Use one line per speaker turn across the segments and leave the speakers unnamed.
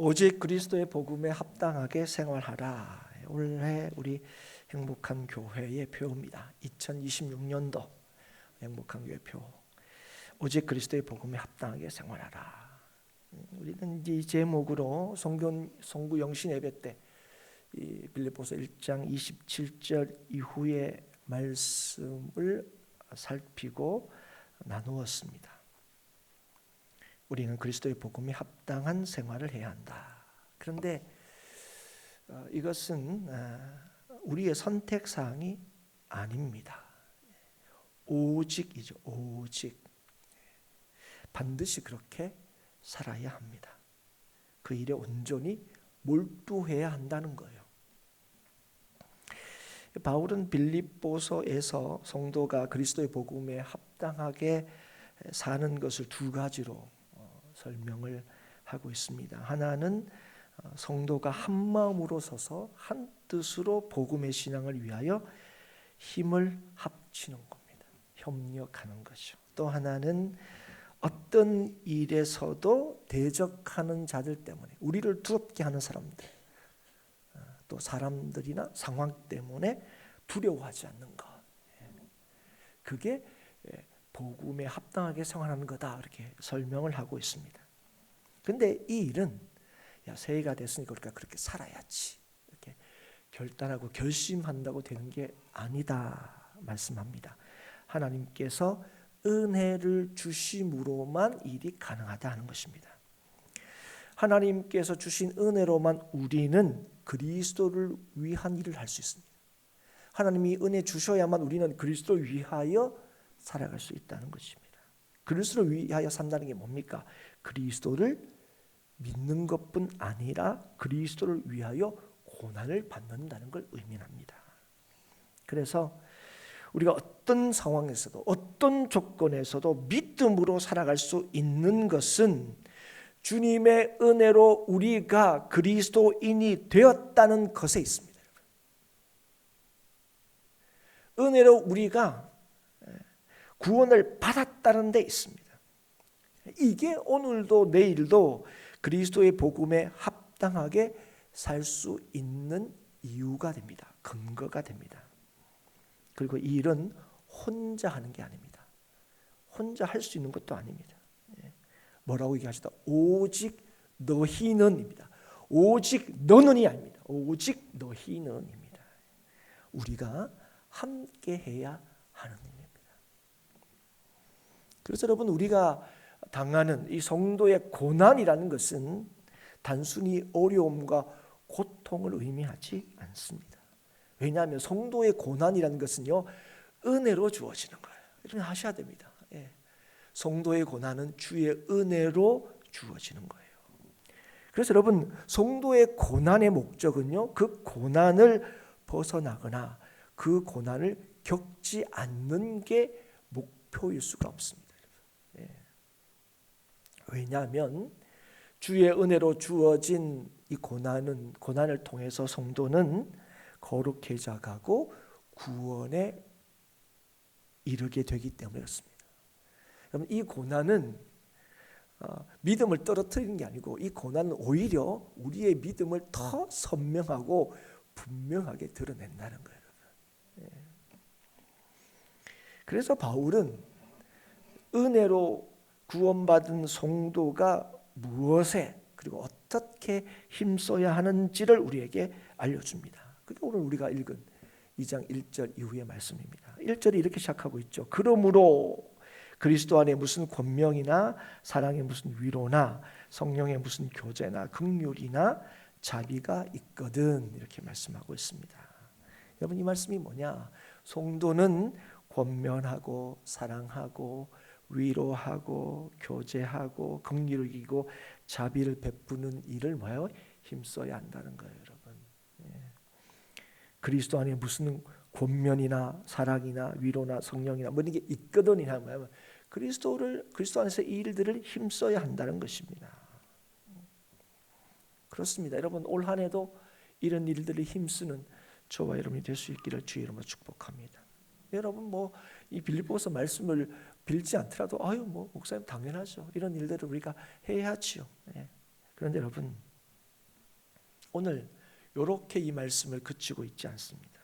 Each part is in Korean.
오직 그리스도의 복음에 합당하게 생활하라. 올해 우리 행복한 교회의 표입니다. 2026년도 행복한 교회 표. 오직 그리스도의 복음에 합당하게 생활하라. 우리는 이 제목으로 송구 영신 예배 때 이 빌립보서 1장 27절 이후의 말씀을 살피고 나누었습니다. 우리는 그리스도의 복음에 합당한 생활을 해야 한다. 그런데 이것은 우리의 선택사항이 아닙니다. 오직이죠. 오직. 반드시 그렇게 살아야 합니다. 그 일에 온전히 몰두해야 한다는 거예요. 바울은 빌립보서에서 성도가 그리스도의 복음에 합당하게 사는 것을 두 가지로 설명을 하고 있습니다. 하나는 성도가 한 마음으로 서서 한 뜻으로 복음의 신앙을 위하여 힘을 합치는 겁니다. 협력하는 것이죠. 또 하나는 어떤 일에서도 대적하는 자들 때문에 우리를 두렵게 하는 사람들, 또 사람들이나 상황 때문에 두려워하지 않는 것, 그게 복음에 합당하게 생활하는 거다, 이렇게 설명을 하고 있습니다. 근데 이 일은 새해가 됐으니까 우리가 그렇게 살아야지 이렇게 결단하고 결심한다고 되는 게 아니다 말씀합니다. 하나님께서 은혜를 주심으로만 일이 가능하다 하는 것입니다. 하나님께서 주신 은혜로만 우리는 그리스도를 위한 일을 할 수 있습니다. 하나님이 은혜 주셔야만 우리는 그리스도를 위하여 살아갈 수 있다는 것입니다. 그리스도를 위하여 산다는 게 뭡니까? 그리스도를 믿는 것뿐 아니라 그리스도를 위하여 고난을 받는다는 걸 의미합니다. 그래서 우리가 어떤 상황에서도 어떤 조건에서도 믿음으로 살아갈 수 있는 것은 주님의 은혜로 우리가 그리스도인이 되었다는 것에 있습니다. 은혜로 우리가 구원을 받았다는 데 있습니다. 이게 오늘도 내일도 그리스도의 복음에 합당하게 살 수 있는 이유가 됩니다. 근거가 됩니다. 그리고 이 일은 혼자 하는 게 아닙니다. 혼자 할 수 있는 것도 아닙니다. 뭐라고 얘기하시다? 오직 너희는입니다. 오직 너는이 아닙니다. 오직 너희는입니다. 우리가 함께 해야 하는 일입니다. 그래서 여러분, 우리가 당하는 이 성도의 고난이라는 것은 단순히 어려움과 고통을 의미하지 않습니다. 왜냐하면 성도의 고난이라는 것은요, 은혜로 주어지는 거예요. 이렇게 하셔야 됩니다. 성도의 고난은 주의 은혜로 주어지는 거예요. 그래서 여러분, 성도의 고난의 목적은요, 그 고난을 벗어나거나 그 고난을 겪지 않는 게 목표일 수가 없습니다. 왜냐하면 주의 은혜로 주어진 이 고난을 통해서 성도는 거룩해져 가고 구원에 이르게 되기 때문에 그렇습니다. 여러분, 이 고난은 믿음을 떨어뜨리는 게 아니고 이 고난은 오히려 우리의 믿음을 더 선명하고 분명하게 드러낸다는 거예요. 그래서 바울은 은혜로 구원받은 성도가 무엇에 그리고 어떻게 힘써야 하는지를 우리에게 알려줍니다. 그게 오늘 우리가 읽은 2장 1절 이후의 말씀입니다. 1절이 이렇게 시작하고 있죠. 그러므로 그리스도 안에 무슨 권명이나 사랑에 무슨 위로나 성령의 무슨 교제나 긍휼이나 자비가 있거든, 이렇게 말씀하고 있습니다. 여러분, 이 말씀이 뭐냐? 성도는 권면하고 사랑하고 위로하고 교제하고 긍휼을 이기고 자비를 베푸는 일을 뭐예요? 힘써야 한다는 거예요, 여러분. 그리스도 안에 무슨 권면이나 사랑이나 위로나 성령이나 뭐 이런 게 있거든이나 뭐냐면 그리스도 안에서 이 일들을 힘써야 한다는 것입니다. 그렇습니다. 여러분, 올 한 해도 이런 일들을 힘쓰는 저와 여러분이 될 수 있기를 주의 이름으로 축복합니다. 여러분, 뭐 이 빌립보서 말씀을 빌지 않더라도 목사님 당연하죠. 이런 일들을 우리가 해야지요. 그런데 여러분, 오늘 이렇게 이 말씀을 그치고 있지 않습니다.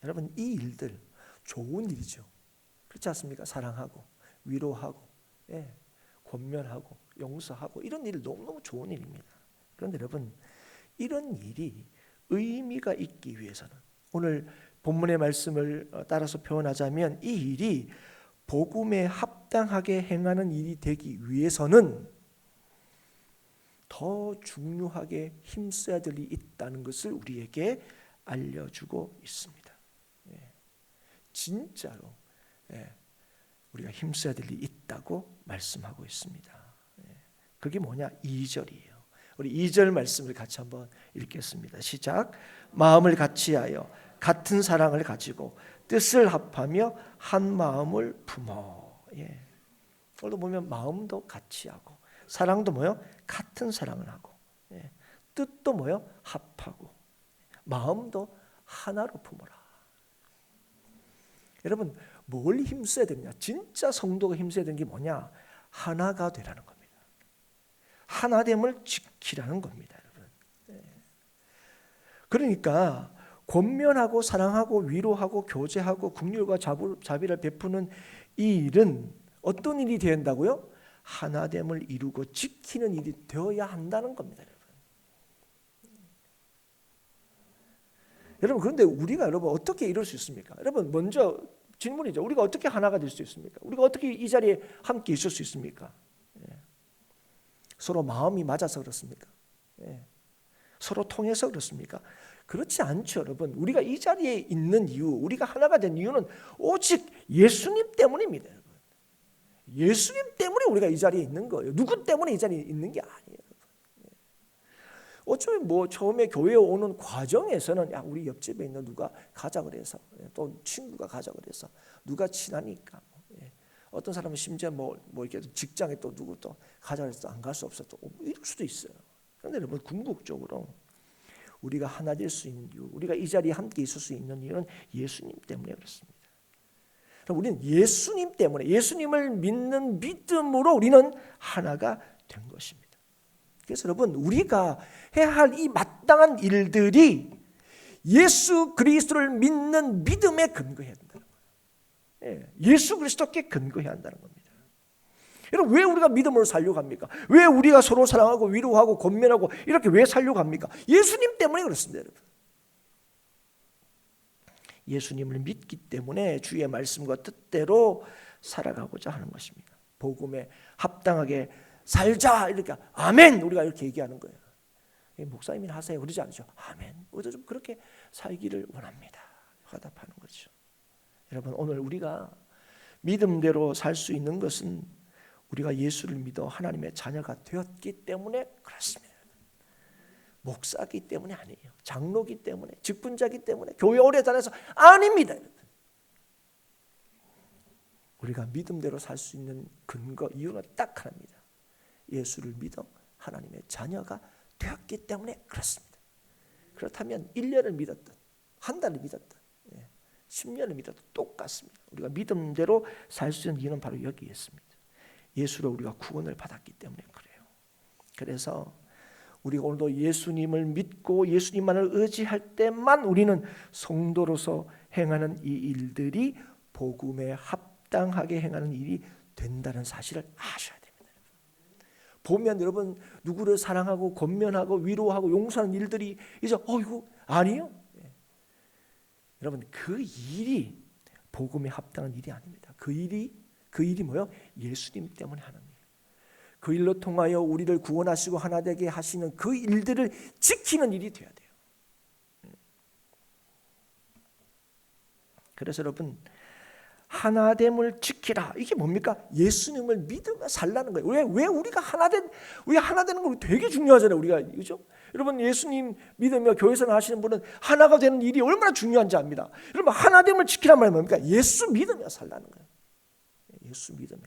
여러분, 이 일들 좋은 일이죠. 그렇지 않습니까? 사랑하고 위로하고 권면하고 용서하고 이런 일 너무너무 좋은 일입니다. 그런데 여러분, 이런 일이 의미가 있기 위해서는 오늘 본문의 말씀을 따라서 표현하자면 이 일이 복음에 합당하게 행하는 일이 되기 위해서는 더 중요하게 힘써야 될 일이 있다는 것을 우리에게 알려주고 있습니다. 진짜로 우리가 힘써야 될 일이 있다고 말씀하고 있습니다. 그게 뭐냐? 2절이에요. 우리 2절 말씀을 같이 한번 읽겠습니다. 시작. 마음을 같이하여 같은 사랑을 가지고 뜻을 합하며 한 마음을 품어. 오늘 보면 마음도 같이 하고 사랑도 뭐요? 같은 사랑을 하고 뜻도 뭐요? 합하고 마음도 하나로 품어라. 여러분, 뭘 힘써야 되느냐? 진짜 성도가 힘써야 되는 게 뭐냐? 하나가 되라는 겁니다. 하나됨을 지키라는 겁니다, 여러분. 그러니까 권면하고 사랑하고 위로하고 교제하고 긍휼과 자비를 베푸는 이 일은 어떤 일이 되어야 한다고요? 하나됨을 이루고 지키는 일이 되어야 한다는 겁니다, 여러분. 여러분, 그런데 우리가 여러분 어떻게 이룰 수 있습니까? 여러분, 먼저 질문이죠. 우리가 어떻게 하나가 될 수 있습니까? 우리가 어떻게 이 자리에 함께 있을 수 있습니까? 서로 마음이 맞아서 그렇습니까? 서로 통해서 그렇습니까? 그렇지 않죠, 여러분. 우리가 이 자리에 있는 이유, 우리가 하나가 된 이유는 오직 예수님 때문입니다, 여러분. 예수님 때문에 우리가 이 자리에 있는 거예요. 누구 때문에 이 자리에 있는 게 아니에요. 어쩌면 뭐 처음에 교회에 오는 과정에서는 야, 우리 옆집에 있는 누가 가자 그래서 또 친구가 가자 그래서 누가 친하니까 어떤 사람은 심지어 뭐 이렇게 직장에 또 누구 또 가자 그래서 안 갈 수 없어 또 이럴 수도 있어요. 그런데 여러분, 궁극적으로 우리가 하나 될 수 있는 이유, 우리가 이 자리에 함께 있을 수 있는 이유는 예수님 때문에 그렇습니다. 우리는 예수님 때문에, 예수님을 믿는 믿음으로 우리는 하나가 된 것입니다. 그래서 여러분, 우리가 해야 할 이 마땅한 일들이 예수 그리스도를 믿는 믿음에 근거해야 된다는 거예요. 예수 그리스도께 근거해야 한다는 겁니다. 여러분, 왜 우리가 믿음으로 살려고 합니까? 왜 우리가 서로 사랑하고 위로하고 권면하고 이렇게 왜 살려고 합니까? 예수님 때문에 그렇습니다, 여러분. 예수님을 믿기 때문에 주의 말씀과 뜻대로 살아가고자 하는 것입니다. 복음에 합당하게 살자, 이렇게 아멘, 우리가 이렇게 얘기하는 거예요. 목사님이 하세요 그러지 않죠. 아멘, 우리도 좀 그렇게 살기를 원합니다. 화답하는 거죠. 여러분, 오늘 우리가 믿음대로 살 수 있는 것은 우리가 예수를 믿어 하나님의 자녀가 되었기 때문에 그렇습니다. 목사기 때문에 아니에요. 장로기 때문에, 직분자기 때문에, 교회 오래 다녀서 아닙니다. 우리가 믿음대로 살 수 있는 근거, 이유는 딱 하나입니다. 예수를 믿어 하나님의 자녀가 되었기 때문에 그렇습니다. 그렇다면 1년을 믿었든 한 달을 믿었든 10년을 믿어도 똑같습니다. 우리가 믿음대로 살 수 있는 이유는 바로 여기에 있습니다. 예수로 우리가 구원을 받았기 때문에 그래요. 그래서 우리가 오늘도 예수님을 믿고 예수님만을 의지할 때만 우리는 성도로서 행하는 이 일들이 복음에 합당하게 행하는 일이 된다는 사실을 아셔야 됩니다. 보면 여러분, 누구를 사랑하고 권면하고 위로하고 용서하는 일들이 이제 이거 아니에요? 여러분, 그 일이 복음에 합당한 일이 아닙니다. 그 일이 뭐요? 예수님 때문에 하는 일. 그 일로 통하여 우리를 구원하시고 하나 되게 하시는 그 일들을 지키는 일이 돼야 돼요. 그래서 여러분, 하나됨을 지키라. 이게 뭡니까? 예수님을 믿으며 살라는 거예요. 왜 우리가 하나 되는 거 되게 중요하잖아요. 우리가, 그죠? 여러분, 예수님 믿으며 교회에서 하시는 분은 하나가 되는 일이 얼마나 중요한지 압니다. 여러분, 하나됨을 지키란 말이 뭡니까? 예수 믿으며 살라는 거예요. 예수 믿으며.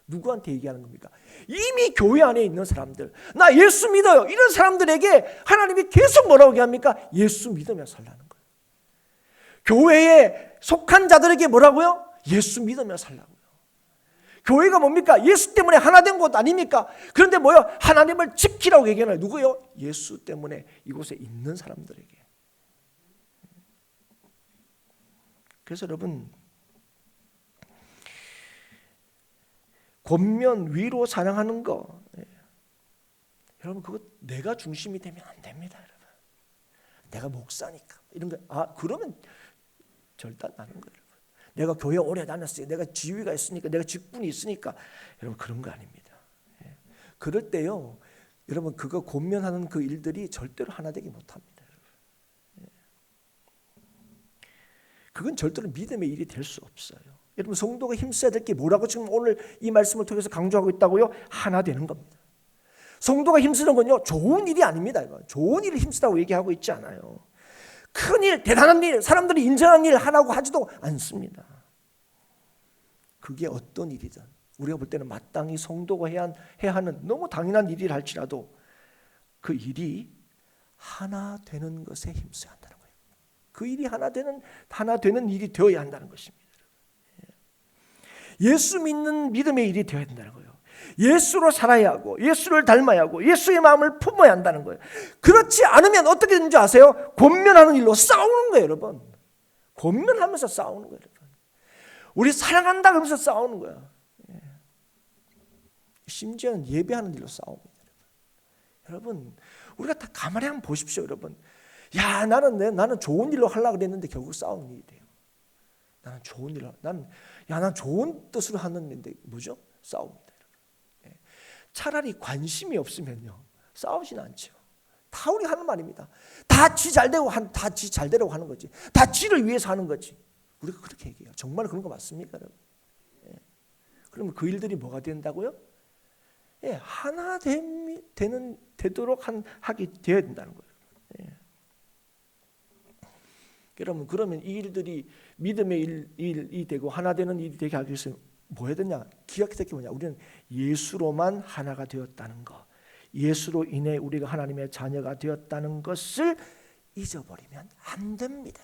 누구한테 얘기하는 겁니까? 이미 교회 안에 있는 사람들, 나 예수 믿어요, 이런 사람들에게 하나님이 계속 뭐라고 얘기합니까? 예수 믿으며 살라는 거예요. 교회에 속한 자들에게 뭐라고요? 예수 믿으며 살라고요. 교회가 뭡니까? 예수 때문에 하나 된 곳 아닙니까? 그런데 뭐요? 하나님을 지키라고 얘기하나요? 누구요? 예수 때문에 이곳에 있는 사람들에게. 그래서 여러분, 권면 위로 사랑하는 거, 여러분 그거 내가 중심이 되면 안 됩니다. 여러분, 내가 목사니까 이런 거 그러면 절단 나는 거예요. 여러분. 내가 교회 오래 다녔어요. 내가 지위가 있으니까, 내가 직분이 있으니까, 여러분 그런 거 아닙니다. 그럴 때요, 여러분 그거 권면하는 그 일들이 절대로 하나 되기 못합니다. 그건 절대로 믿음의 일이 될 수 없어요. 여러분 성도가 힘써야 될 게 뭐라고 지금 오늘 이 말씀을 통해서 강조하고 있다고요? 하나 되는 겁니다. 성도가 힘쓰는 건요, 좋은 일이 아닙니다. 좋은 일을 힘쓰라고 얘기하고 있지 않아요. 큰 일, 대단한 일, 사람들이 인정하는 일 하라고 하지도 않습니다. 그게 어떤 일이든 우리가 볼 때는 마땅히 성도가 해야 하는 너무 당연한 일이라 할지라도 그 일이 하나 되는 것에 힘써야 한다는 거예요. 그 일이 하나 되는 일이 되어야 한다는 것입니다. 예수 믿는 믿음의 일이 되어야 된다는 거예요. 예수로 살아야 하고, 예수를 닮아야 하고, 예수의 마음을 품어야 한다는 거예요. 그렇지 않으면 어떻게 되는지 아세요? 권면하는 일로 싸우는 거예요, 여러분. 권면하면서 싸우는 거예요, 여러분. 우리 사랑한다 그러면서 싸우는 거야. 심지어는 예배하는 일로 싸웁니다. 여러분, 우리가 다 가만히 한번 보십시오, 여러분. 야, 나는 좋은 일로 하려고 그랬는데 결국 싸우는 일이 돼요. 나는 좋은 일로, 난 좋은 뜻으로 하는데 뭐죠? 싸웁니다. 여러분. 차라리 관심이 없으면요, 싸우지는 않죠. 다 우리 하는 말입니다. 다 지 잘되고 다 지 잘되려고 하는 거지. 다 지를 위해서 하는 거지. 우리가 그렇게 얘기해요. 정말 그런 거 맞습니까, 여러분? 그러면 그 일들이 뭐가 된다고요? 하나 되도록 하게 되어야 된다는 거예요. 여러분, 그러면 이 일들이 믿음의 일이 되고 하나 되는 일이 되게 하기 위해서 뭐 해야 되냐? 기억해야 될 게 뭐냐? 우리는 예수로만 하나가 되었다는 것, 예수로 인해 우리가 하나님의 자녀가 되었다는 것을 잊어버리면 안 됩니다.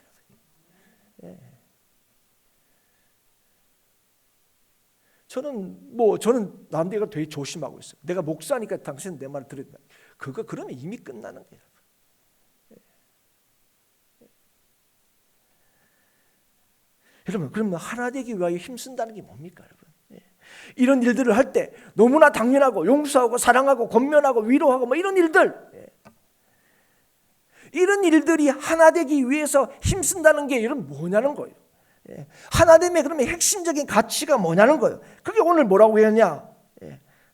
저는 남들과 되게 조심하고 있어요. 내가 목사니까 당신은 내 말을 들어야 된다. 그러면 이미 끝나는 거예요. 여러분, 그러면 하나 되기 위하여 힘쓴다는 게 뭡니까, 여러분? 이런 일들을 할 때 너무나 당연하고 용서하고 사랑하고 권면하고 위로하고 뭐 이런 일들, 이런 일들이 하나 되기 위해서 힘쓴다는 게 여러분 뭐냐는 거예요. 하나됨의 그러면 핵심적인 가치가 뭐냐는 거예요. 그게 오늘 뭐라고 했냐?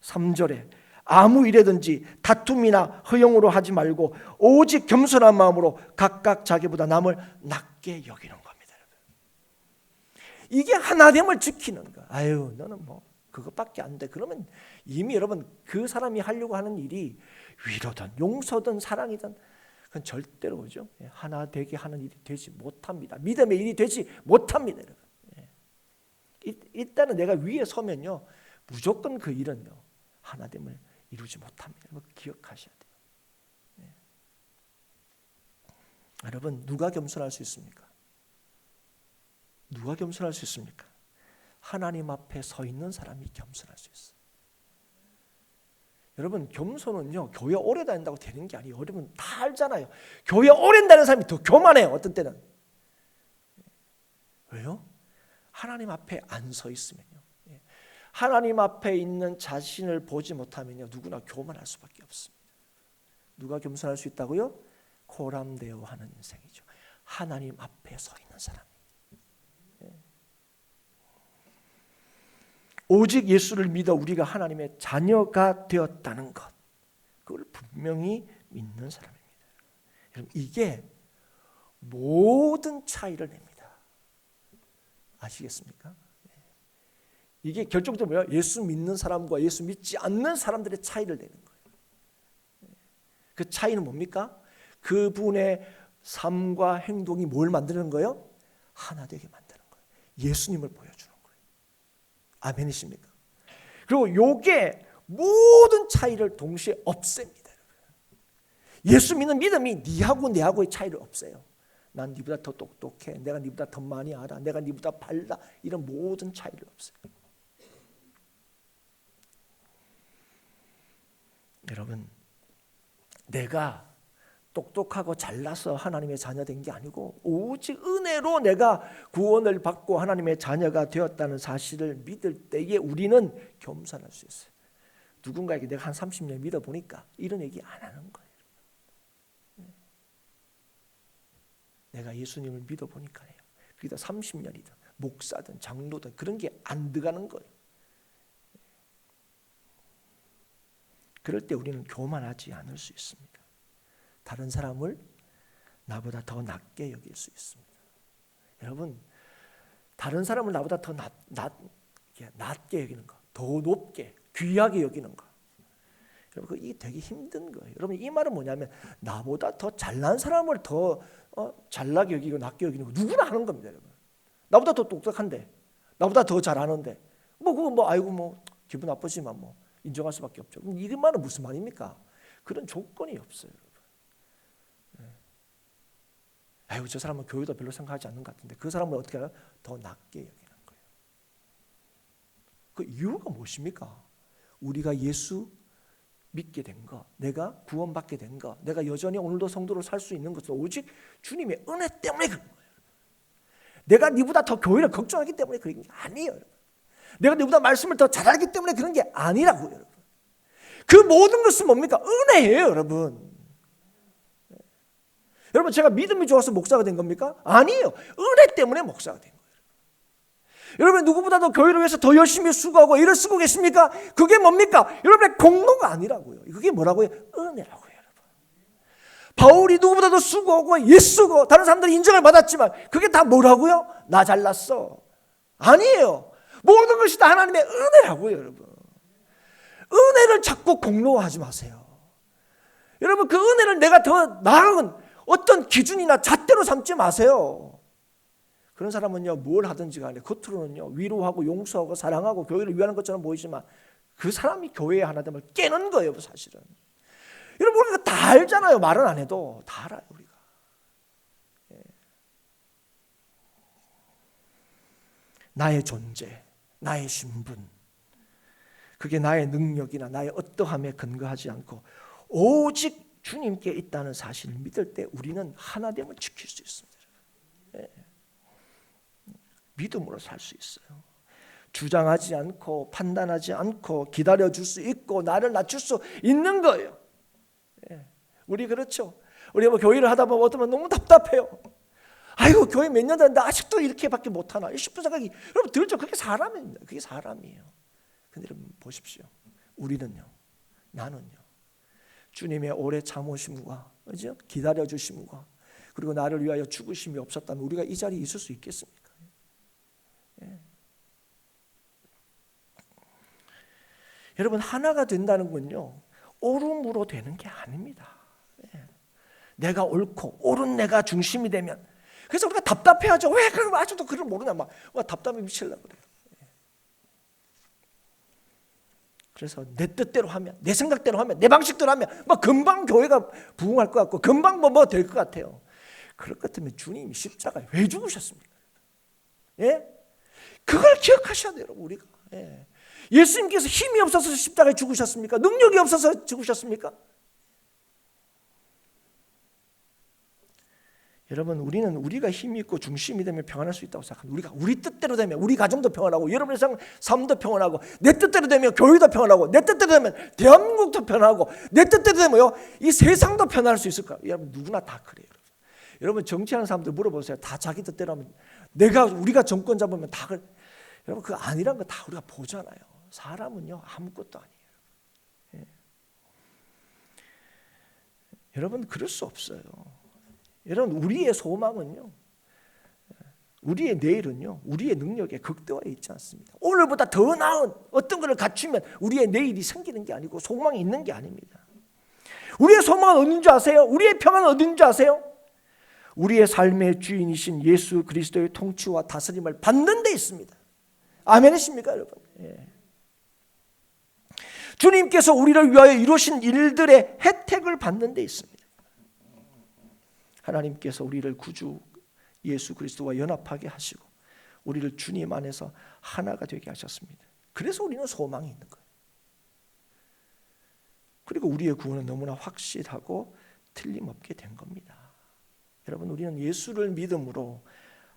3절에 아무 일에든지 다툼이나 허용으로 하지 말고 오직 겸손한 마음으로 각각 자기보다 남을 낮게 여기는 겁니다. 이게 하나됨을 지키는 거. 아유, 너는 뭐 그것밖에 안 돼. 그러면 이미 여러분 그 사람이 하려고 하는 일이 위로든 용서든 사랑이든 그건 절대로 그죠? 하나 되게 하는 일이 되지 못합니다. 믿음의 일이 되지 못합니다, 여러분. 일단은 내가 위에 서면요, 무조건 그 일은요 하나됨을 이루지 못합니다. 기억하셔야 돼요. 여러분, 누가 겸손할 수 있습니까? 누가 겸손할 수 있습니까? 하나님 앞에 서 있는 사람이 겸손할 수 있어요. 여러분, 겸손은요 교회 오래 다닌다고 되는 게 아니에요. 여러분 다 알잖아요. 교회 오래 다니는 사람이 더 교만해요. 어떤 때는. 왜요? 하나님 앞에 안 서 있으면요, 하나님 앞에 있는 자신을 보지 못하면요 누구나 교만할 수밖에 없습니다. 누가 겸손할 수 있다고요? 코람데오 하는 인생이죠. 하나님 앞에 서 있는 사람. 오직 예수를 믿어 우리가 하나님의 자녀가 되었다는 것, 그걸 분명히 믿는 사람입니다. 여러분, 이게 모든 차이를 냅니다. 아시겠습니까? 이게 결정적으로 뭐야? 예수 믿는 사람과 예수 믿지 않는 사람들의 차이를 내는 거예요. 그 차이는 뭡니까? 그분의 삶과 행동이 뭘 만드는 거예요? 하나 되게 만드는 거예요. 예수님을 보여주는 거예요. 아멘이십니까? 그리고 요게 모든 차이를 동시에 없앱니다. 예수 믿는 믿음이 니하고 내하고의 차이를 없애요. 난 니보다 더 똑똑해, 내가 니보다 더 많이 알아, 내가 니보다 발라, 이런 모든 차이를 없애요. 여러분, 내가 똑똑하고 잘나서 하나님의 자녀 된 게 아니고 오직 은혜로 내가 구원을 받고 하나님의 자녀가 되었다는 사실을 믿을 때에 우리는 겸손할 수 있어요. 누군가에게 내가 한 30년 믿어보니까 이런 얘기 안 하는 거예요. 내가 예수님을 믿어보니까요. 그게 30년이든 목사든 장로든 그런 게 안 들어가는 거예요. 그럴 때 우리는 교만하지 않을 수 있습니다. 다른 사람을 나보다 더 낮게 여길 수 있습니다. 여러분, 다른 사람을 나보다 더 낮게 여기는 거, 더 높게, 귀하게 여기는 거, 여러분, 이게 되게 힘든 거예요. 여러분, 이 말은 뭐냐면 나보다 더 잘난 사람을 더 잘나게 여기고 낮게 여기는 거 누구나 하는 겁니다. 여러분, 나보다 더 똑똑한데, 나보다 더 잘하는데 그거 아이고 기분 나쁘지만 인정할 수밖에 없죠. 이 말은 무슨 말입니까? 그런 조건이 없어요. 아이고, 저 사람은 교회도 별로 생각하지 않는 것 같은데 그 사람은 어떻게 해요? 더 낮게 여기는 거예요. 그 이유가 무엇입니까? 우리가 예수 믿게 된 거, 내가 구원받게 된 거, 내가 여전히 오늘도 성도로 살 수 있는 것은 오직 주님의 은혜 때문에 그런 거예요. 내가 네보다 더 교회를 걱정하기 때문에 그런 게 아니에요. 내가 네보다 말씀을 더 잘 알기 때문에 그런 게 아니라고요. 여러분, 그 모든 것은 뭡니까? 은혜예요. 여러분, 여러분, 제가 믿음이 좋아서 목사가 된 겁니까? 아니에요. 은혜 때문에 목사가 된 거예요. 여러분, 누구보다도 교회를 위해서 더 열심히 수고하고 일을 쓰고 계십니까? 그게 뭡니까? 여러분의 공로가 아니라고요. 그게 뭐라고요? 은혜라고요. 여러분, 바울이 누구보다도 수고하고 예수고 다른 사람들이 인정을 받았지만 그게 다 뭐라고요? 나 잘났어. 아니에요. 모든 것이 다 하나님의 은혜라고요. 여러분, 은혜를 자꾸 공로화하지 마세요. 여러분, 그 은혜를 내가 더 나은 어떤 기준이나 잣대로 삼지 마세요. 그런 사람은요, 뭘 하든지 간에 겉으로는요 위로하고 용서하고 사랑하고 교회를 위하는 것처럼 보이지만 그 사람이 교회의 하나됨을 깨는 거예요. 사실은 여러분, 우리가 다 알잖아요. 말은 안 해도 다 알아요. 우리가 나의 존재, 나의 신분, 그게 나의 능력이나 나의 어떠함에 근거하지 않고 오직 주님께 있다는 사실을 믿을 때 우리는 하나됨을 지킬 수 있습니다. 믿음으로 살 수 있어요. 주장하지 않고 판단하지 않고 기다려줄 수 있고 나를 낮출 수 있는 거예요. 우리 그렇죠. 우리 교회를 하다 보면 어쩌면 너무 답답해요. 아이고, 교회 몇 년 됐는데 아직도 이렇게밖에 못하나 싶은 생각이 여러분 들죠. 그게 사람입니다. 그게 사람이에요. 근데 여러분 보십시오. 우리는요, 나는요, 주님의 오래 참으심과 그죠? 기다려주심과 그리고 나를 위하여 죽으심이 없었다면 우리가 이 자리에 있을 수 있겠습니까? 여러분, 하나가 된다는 건요 옳음으로 되는 게 아닙니다. 내가 옳고 옳은 내가 중심이 되면, 그래서 우리가 답답해하죠. 왜 그럼 아직도 그걸 모르냐, 막 답답해 미치려고 그래요. 그래서 내 뜻대로 하면, 내 생각대로 하면, 내 방식대로 하면 금방 교회가 부흥할 것 같고 금방 될 것 같아요. 그럴 것 같으면 주님이 십자가에 왜 죽으셨습니까? 그걸 기억하셔야 돼요. 우리가 예수님께서 힘이 없어서 십자가에 죽으셨습니까? 능력이 없어서 죽으셨습니까? 여러분, 우리는 우리가 힘이 있고 중심이 되면 평안할 수 있다고 생각합니다. 우리 뜻대로 되면 우리 가정도 평안하고 여러분의 삶도 평안하고, 내 뜻대로 되면 교회도 평안하고, 내 뜻대로 되면 대한민국도 평안하고, 내 뜻대로 되면요 이 세상도 평안할 수 있을까? 여러분, 누구나 다 그래요. 여러분, 정치하는 사람들 물어보세요. 다 자기 뜻대로 하면, 우리가 정권 잡으면 다 그래. 여러분, 그거 아니란 거 다 우리가 보잖아요. 사람은요 아무것도 아니에요. 여러분, 그럴 수 없어요. 여러분, 우리의 소망은요, 우리의 내일은요 우리의 능력에 극대화해 있지 않습니다. 오늘보다 더 나은 어떤 것을 갖추면 우리의 내일이 생기는 게 아니고 소망이 있는 게 아닙니다. 우리의 소망은 어딘 줄 아세요? 우리의 평안은 어딘 줄 아세요? 우리의 삶의 주인이신 예수 그리스도의 통치와 다스림을 받는 데 있습니다. 아멘이십니까, 여러분? 주님께서 우리를 위하여 이루신 일들의 혜택을 받는 데 있습니다. 하나님께서 우리를 구주 예수 그리스도와 연합하게 하시고 우리를 주님 안에서 하나가 되게 하셨습니다. 그래서 우리는 소망이 있는 거예요. 그리고 우리의 구원은 너무나 확실하고 틀림없게 된 겁니다. 여러분, 우리는 예수를 믿음으로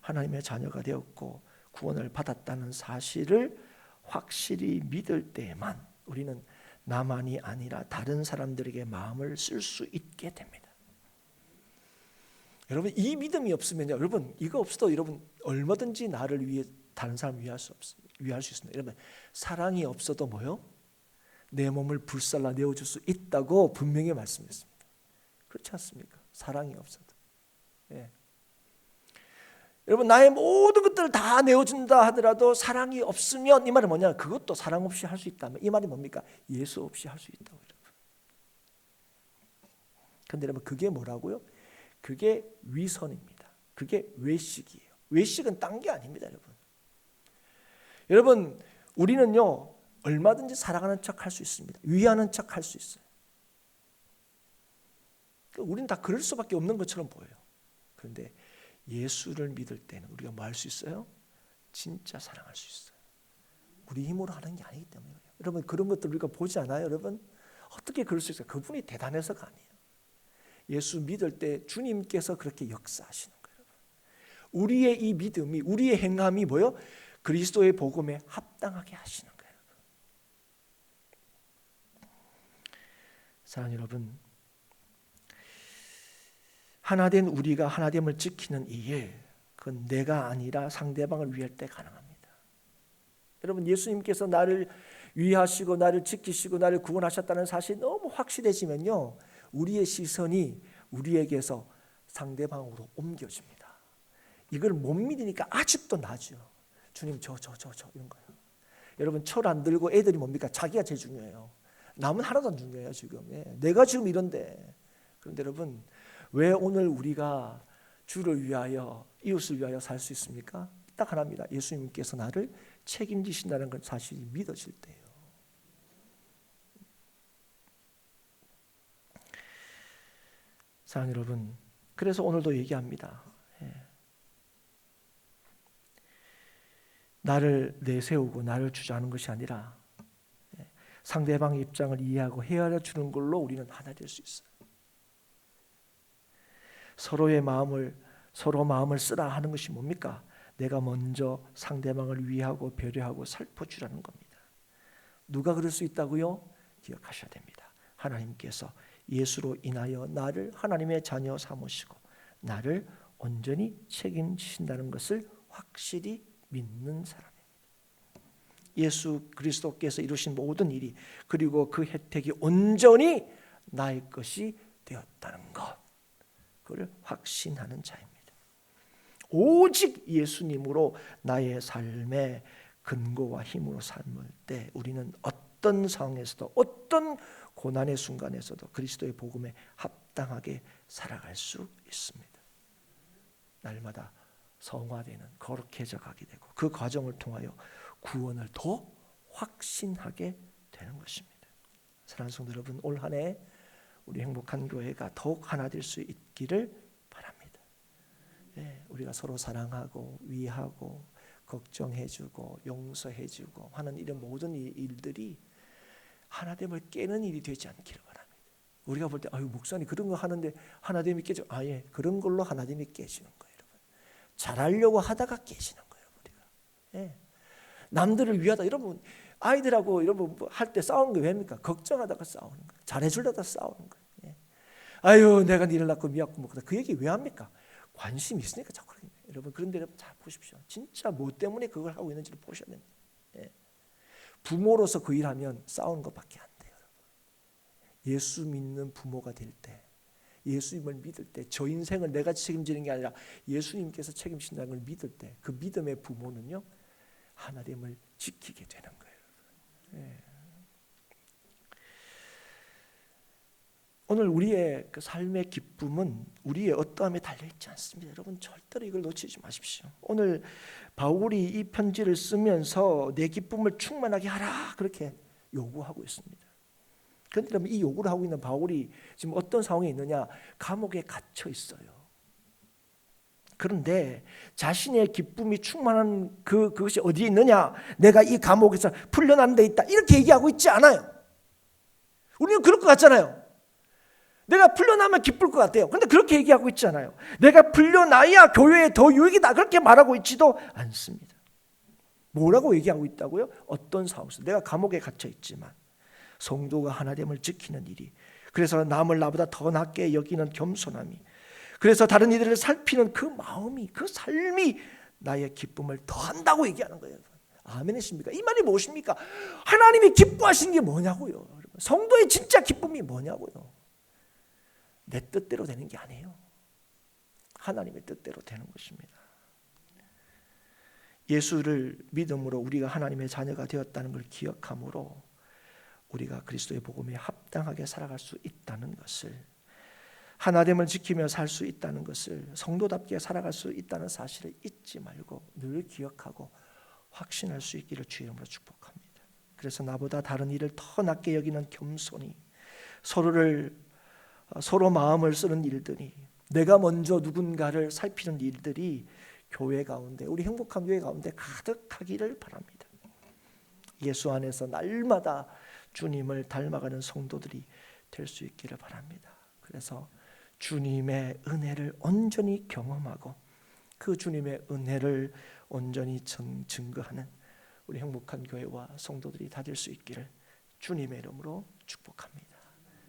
하나님의 자녀가 되었고 구원을 받았다는 사실을 확실히 믿을 때에만 우리는 나만이 아니라 다른 사람들에게 마음을 쓸 수 있게 됩니다. 여러분, 이 믿음이 없으면요, 여러분, 이거 없어도 여러분 얼마든지 나를 위해 다른 사람 위할 수 있습니다. 여러분, 사랑이 없어도 뭐요? 내 몸을 불살라 내어줄 수 있다고 분명히 말씀했습니다. 그렇지 않습니까? 사랑이 없어도. 예. 여러분, 나의 모든 것들을 다 내어준다 하더라도 사랑이 없으면, 이 말은 뭐냐? 그것도 사랑 없이 할 수 있다면, 이 말이 뭡니까? 예수 없이 할 수 있다고. 그런데 여러분, 그게 뭐라고요? 그게 위선입니다. 그게 외식이에요. 외식은 딴 게 아닙니다, 여러분. 여러분, 우리는요 얼마든지 사랑하는 척 할 수 있습니다. 위하는 척 할 수 있어요. 우리는 다 그럴 수밖에 없는 것처럼 보여요. 그런데 예수를 믿을 때는 우리가 뭐 할 수 있어요? 진짜 사랑할 수 있어요. 우리 힘으로 하는 게 아니기 때문에. 여러분, 그런 것들 우리가 보지 않아요? 여러분, 어떻게 그럴 수 있어요? 그분이 대단해서가 아니에요. 예수 믿을 때 주님께서 그렇게 역사하시는 거예요. 우리의 이 믿음이, 우리의 행함이 뭐요? 그리스도의 복음에 합당하게 하시는 거예요. 사랑하는 여러분, 하나된 우리가 하나됨을 지키는 이 일, 그건 내가 아니라 상대방을 위할 때 가능합니다. 여러분, 예수님께서 나를 위하시고 나를 지키시고 나를 구원하셨다는 사실이 너무 확실해지면요, 우리의 시선이 우리에게서 상대방으로 옮겨집니다. 이걸 못 믿으니까 아직도 나죠. 주님, 저 이런 거예요. 여러분, 철 안 들고 애들이 뭡니까? 자기가 제일 중요해요. 남은 하나도 안 중요해요. 지금. 내가 지금 이런데. 그런데 여러분, 왜 오늘 우리가 주를 위하여, 이웃을 위하여 살 수 있습니까? 딱 하나입니다. 예수님께서 나를 책임지신다는 걸 사실이 믿어질 때예요. 사랑하는 여러분, 그래서 오늘도 얘기합니다. 나를 내세우고 나를 주저하는 것이 아니라 상대방의 입장을 이해하고 헤아려 주는 걸로 우리는 하나 될 수 있어요. 서로 마음을 쓰라 하는 것이 뭡니까? 내가 먼저 상대방을 위하고 배려하고 살펴주라는 겁니다. 누가 그럴 수 있다고요? 기억하셔야 됩니다. 하나님께서 예수로 인하여 나를 하나님의 자녀 삼으시고 나를 온전히 책임지신다는 것을 확실히 믿는 사람입니다. 예수 그리스도께서 이루신 모든 일이, 그리고 그 혜택이 온전히 나의 것이 되었다는 것, 그걸 확신하는 자입니다. 오직 예수님으로 나의 삶의 근거와 힘으로 삶을 때 우리는 어떤 상황에서도, 어떤 고난의 순간에서도 그리스도의 복음에 합당하게 살아갈 수 있습니다. 날마다 성화되는, 거룩해져 가게 되고 그 과정을 통하여 구원을 더 확신하게 되는 것입니다. 사랑하는 성도 여러분, 올 한 해 우리 행복한 교회가 더욱 하나 될 수 있기를 바랍니다. 우리가 서로 사랑하고 위하고 걱정해주고 용서해주고 하는 이런 모든 일들이 하나됨을 깨는 일이 되지 않기를 바랍니다. 우리가 볼 때 목사님 그런 거 하는데 하나됨이 깨져. 그런 걸로 하나됨이 깨지는 거예요. 여러분. 잘하려고 하다가 깨지는 거예요. 우리가. 남들을 위하다. 여러분, 아이들하고 여러분 할 때 싸우는 게 왜입니까? 걱정하다가 싸우는 거예요. 잘해주려다 싸우는 거예요. 아유, 내가 니를 낳고 미약고 먹다. 그 얘기 왜 합니까? 관심이 있으니까 자꾸 그래요. 여러분, 그런데 여러분 잘 보십시오. 진짜 뭐 때문에 그걸 하고 있는지를 보셔야 됩니다. 부모로서 그 일하면 싸우는 것밖에 안 돼요. 여러분. 예수 믿는 부모가 될 때, 예수님을 믿을 때, 저 인생을 내가 책임지는 게 아니라 예수님께서 책임진다는 걸 믿을 때, 그 믿음의 부모는요, 하나됨을 지키게 되는 거예요. 오늘 우리의 그 삶의 기쁨은 우리의 어떠함에 달려있지 않습니다. 여러분, 절대로 이걸 놓치지 마십시오. 오늘 바울이 이 편지를 쓰면서 내 기쁨을 충만하게 하라, 그렇게 요구하고 있습니다. 그런데 이 요구를 하고 있는 바울이 지금 어떤 상황에 있느냐? 감옥에 갇혀 있어요. 그런데 자신의 기쁨이 충만한 그것이 어디에 있느냐? 내가 이 감옥에서 풀려난 데 있다, 이렇게 얘기하고 있지 않아요. 우리는 그럴 것 같잖아요. 내가 풀려나면 기쁠 것 같아요. 그런데 그렇게 얘기하고 있잖아요. 내가 풀려나야 교회에 더 유익이다 그렇게 말하고 있지도 않습니다. 뭐라고 얘기하고 있다고요? 어떤 상황에서 내가 감옥에 갇혀 있지만 성도가 하나됨을 지키는 일이, 그래서 남을 나보다 더 낫게 여기는 겸손함이, 그래서 다른 이들을 살피는 그 마음이, 그 삶이 나의 기쁨을 더한다고 얘기하는 거예요. 아멘이십니까? 이 말이 무엇입니까? 하나님이 기뻐하시는 게 뭐냐고요. 성도의 진짜 기쁨이 뭐냐고요. 내 뜻대로 되는 게 아니에요. 하나님의 뜻대로 되는 것입니다. 예수를 믿음으로 우리가 하나님의 자녀가 되었다는 걸 기억함으로 우리가 그리스도의 복음에 합당하게 살아갈 수 있다는 것을, 하나됨을 지키며 살 수 있다는 것을, 성도답게 살아갈 수 있다는 사실을 잊지 말고 늘 기억하고 확신할 수 있기를 주의 이름으로 축복합니다. 그래서 나보다 다른 이를 더 낫게 여기는 겸손이, 서로 마음을 쓰는 일들이, 내가 먼저 누군가를 살피는 일들이 교회 가운데, 우리 행복한 교회 가운데 가득하기를 바랍니다. 예수 안에서 날마다 주님을 닮아가는 성도들이 될 수 있기를 바랍니다. 그래서 주님의 은혜를 온전히 경험하고 그 주님의 은혜를 온전히 증거하는 우리 행복한 교회와 성도들이 다 될 수 있기를 주님의 이름으로 축복합니다.